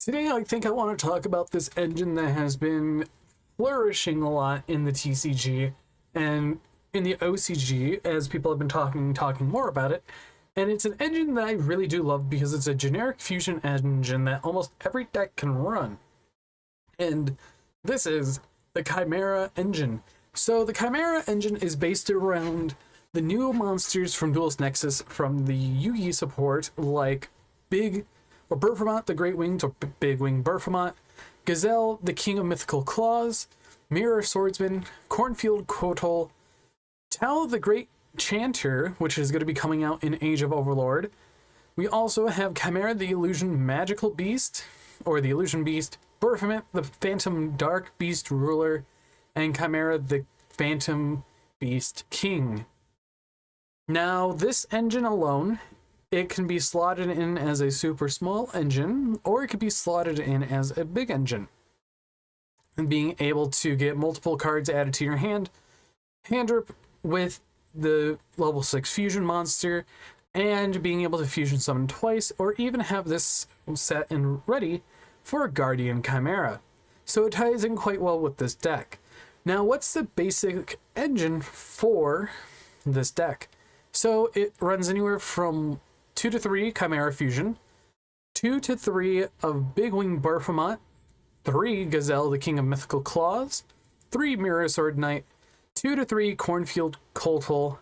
Today I think I want to talk about this engine that has been flourishing a lot in the TCG and in the OCG as people have been talking more about it. And it's an engine that I really do love because it's a generic fusion engine that almost every deck can run. And this is the Chimera engine. So the Chimera engine is based around the new monsters from Duelist Nexus from the Yugi support, like Berfamot the Great Winged or Big Wing Berfamot, Gazelle the King of Mythical Claws, Mirror Swordsman, Cornfield Kotal, Tau the Great Chanter, which is going to be coming out in Age of Overlord. We also have Chimera the Illusion Magical Beast, or the Illusion Beast, Berfamot the Phantom Dark Beast Ruler, and Chimera the Phantom Beast King. Now, this engine alone, it can be slotted in as a super small engine, or it could be slotted in as a big engine. And being able to get multiple cards added to your hand drip with the level 6 fusion monster, and being able to fusion summon twice, or even have this set and ready for a Guardian Chimera. So it ties in quite well with this deck. Now, what's the basic engine for this deck? So it runs anywhere from 2 to 3 Chimera Fusion, 2 to 3 of Big Wing Berfamot, 3 Gazelle the King of Mythical Claws, 3 Mirror Sword Knight, 2 to 3 Cornfield Kotal,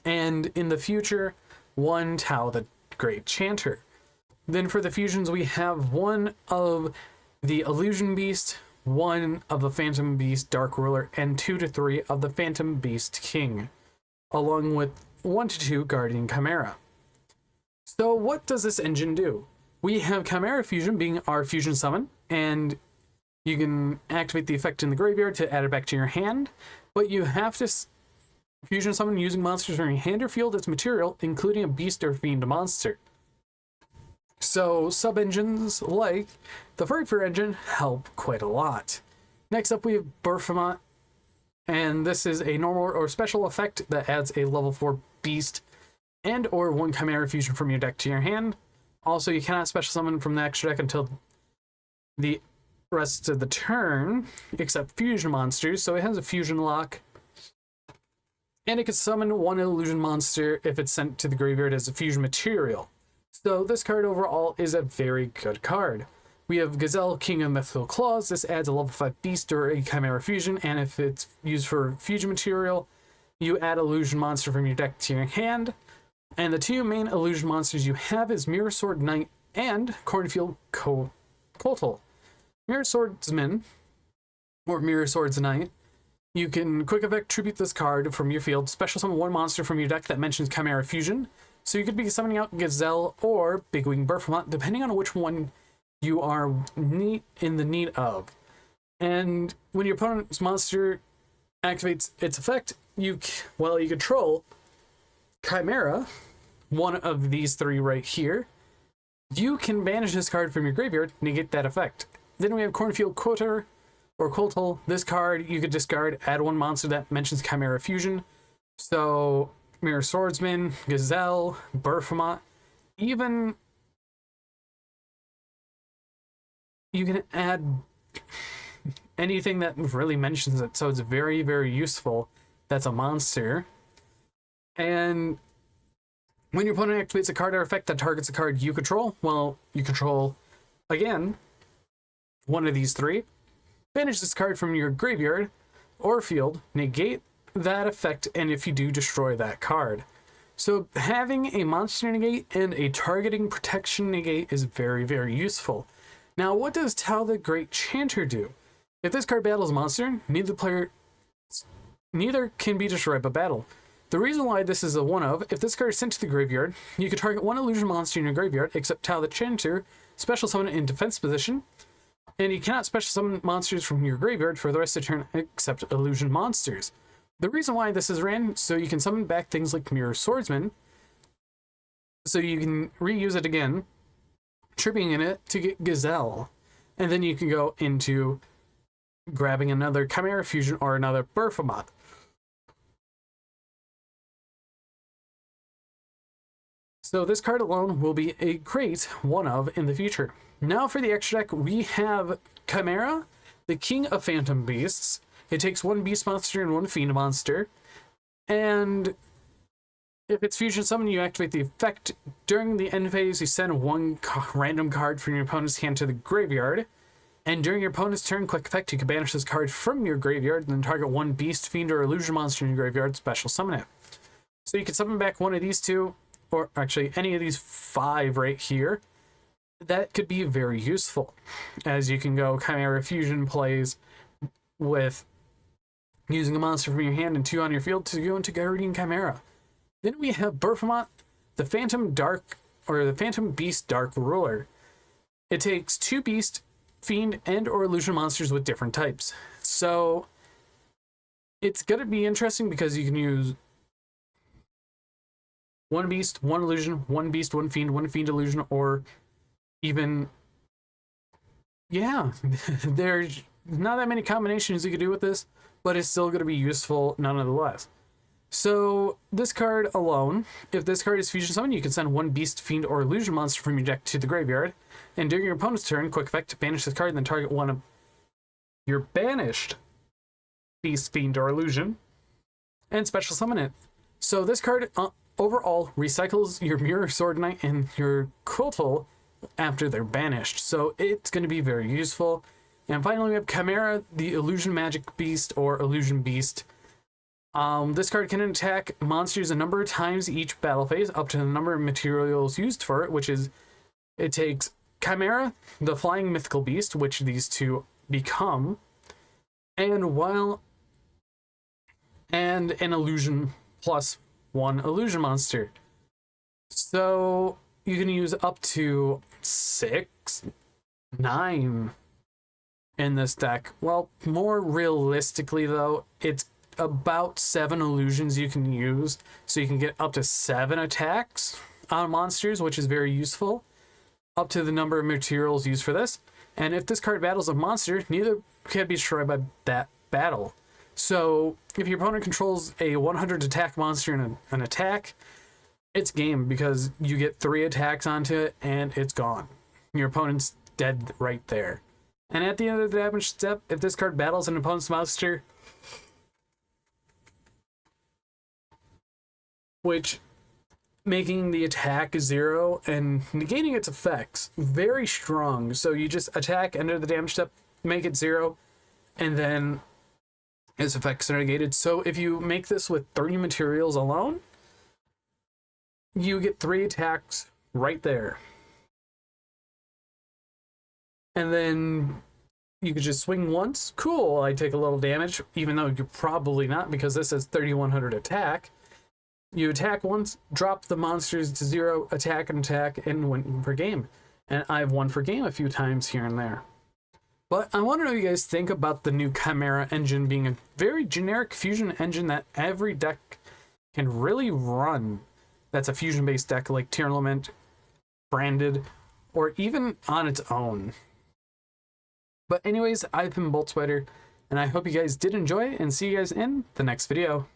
and in the future, 1 Tau the Great Chanter. Then for the fusions, we have 1 of the Illusion Beast, 1 of the Phantom Beast Dark Ruler, and 2 to 3 of the Phantom Beast King, along with 1 to 2 Guardian Chimera. So what does this engine do? We have Chimera Fusion being our fusion summon, and you can activate the effect in the graveyard to add it back to your hand, but you have to fusion summon using monsters from your hand or field as material, including a beast or fiend monster. So sub-engines like the Fur engine help quite a lot. Next up we have Berfamot, and this is a normal or special effect that adds a level 4 beast and or 1 Chimera Fusion from your deck to your hand. Also, you cannot special summon from the extra deck until the rest of the turn, except fusion monsters, so it has a fusion lock. And it can summon 1 illusion monster if it's sent to the graveyard as a fusion material. So this card overall is a very good card. We have Gazelle, King of Mythical Claws. This adds a level 5 beast or a Chimera Fusion, and if it's used for fusion material, you add illusion monster from your deck to your hand. And the 2 main illusion monsters you have is Mirror Sword Knight and Cornfield Kotal. Mirror Swordsman, or Mirror Swords Knight, you can quick effect tribute this card from your field, special summon 1 monster from your deck that mentions Chimera Fusion. So you could be summoning out Gazelle or Big Wing Berfamot, depending on which one you are in the need of. And when your opponent's monster activates its effect, you control Chimera, one of these 3 right here. You can banish this card from your graveyard, negate that effect. Then we have Cornfield Kotal or Kotal. This card you could discard, add 1 monster that mentions Chimera Fusion. So Mirror Swordsman, Gazelle, Berfamot, even you can add anything that really mentions it. So it's very, very useful. That's a monster. And when your opponent activates a card or effect that targets a card you control, well, you control, again, 1 of these 3. Banish this card from your graveyard or field, negate that effect, and if you do, destroy that card. So having a monster negate and a targeting protection negate is very, very useful. Now, what does Tau the Great Chanter do? If this card battles a monster, neither can be destroyed by battle. The reason why this is a one of, if this card is sent to the graveyard, you can target 1 illusion monster in your graveyard, except Tau the Chanter, special summon it in defense position, and you cannot special summon monsters from your graveyard for the rest of the turn except illusion monsters. The reason why this is ran, so you can summon back things like Mirror Swordsman, so you can reuse it again, tripping in it to get Gazelle, and then you can go into grabbing another Chimera Fusion or another Berfamot. So this card alone will be a great one-of in the future. now for the extra deck, we have Chimera, the King of Phantom Beasts. It takes 1 beast monster and 1 fiend monster. And if it's fusion summon, you activate the effect. During the end phase, you send 1 random card from your opponent's hand to the graveyard. And during your opponent's turn, quick effect, you can banish this card from your graveyard and then target 1 beast, fiend, or illusion monster in your graveyard, special summon it. So you can summon back one of these 2, or actually any of these 5 right here. That could be very useful, as you can go Chimera Fusion plays with using a monster from your hand and 2 on your field to go into Guardian Chimera. Then we have Berfamot, the Phantom Beast Dark Ruler. It takes 2 beast, fiend, and or illusion monsters with different types. So it's going to be interesting because you can use 1 beast, 1 illusion, 1 beast, 1 fiend illusion, or even, yeah, there's not that many combinations you could do with this, but it's still going to be useful nonetheless. So this card alone, if this card is fusion summon, you can send 1 beast, fiend, or illusion monster from your deck to the graveyard, and during your opponent's turn, quick effect, banish this card and then target 1 of your banished beast, fiend, or illusion, and special summon it. So this card overall recycles your Mirror Sword Knight and your Kultal after they're banished, so it's going to be very useful. And finally, we have Chimera, the Illusion Magic Beast or Illusion Beast. This card can attack monsters a number of times each battle phase, up to the number of materials used for it, which is, it takes Chimera, the Flying Mythical Beast, which these 2 become, and an illusion plus 1 illusion monster. So you can use up to 6, 9 in this deck. Well, more realistically though, it's about 7 illusions you can use, so you can get up to 7 attacks on monsters, which is very useful, up to the number of materials used for this. And if this card battles a monster, neither can be destroyed by that battle. So if your opponent controls a 100 attack monster and an attack, it's game, because you get 3 attacks onto it and it's gone. Your opponent's dead right there. And at the end of the damage step, if this card battles an opponent's monster, which making the attack 0 and negating its effects, very strong. So you just attack, enter the damage step, make it 0, and then its effects are negated. So if you make this with 30 materials alone, you get 3 attacks right there. And then you could just swing once. Cool, I take a little damage, even though you're probably not, because this is 3100 attack. You attack once, drop the monsters to 0, attack, and win for game. And I've won for game a few times here and there. But I want to know what you guys think about the new Chimera engine being a very generic fusion engine that every deck can really run. That's a fusion-based deck like Tearlament, branded, or even on its own. But anyways, I've been Bolt Spider, and I hope you guys did enjoy, and see you guys in the next video.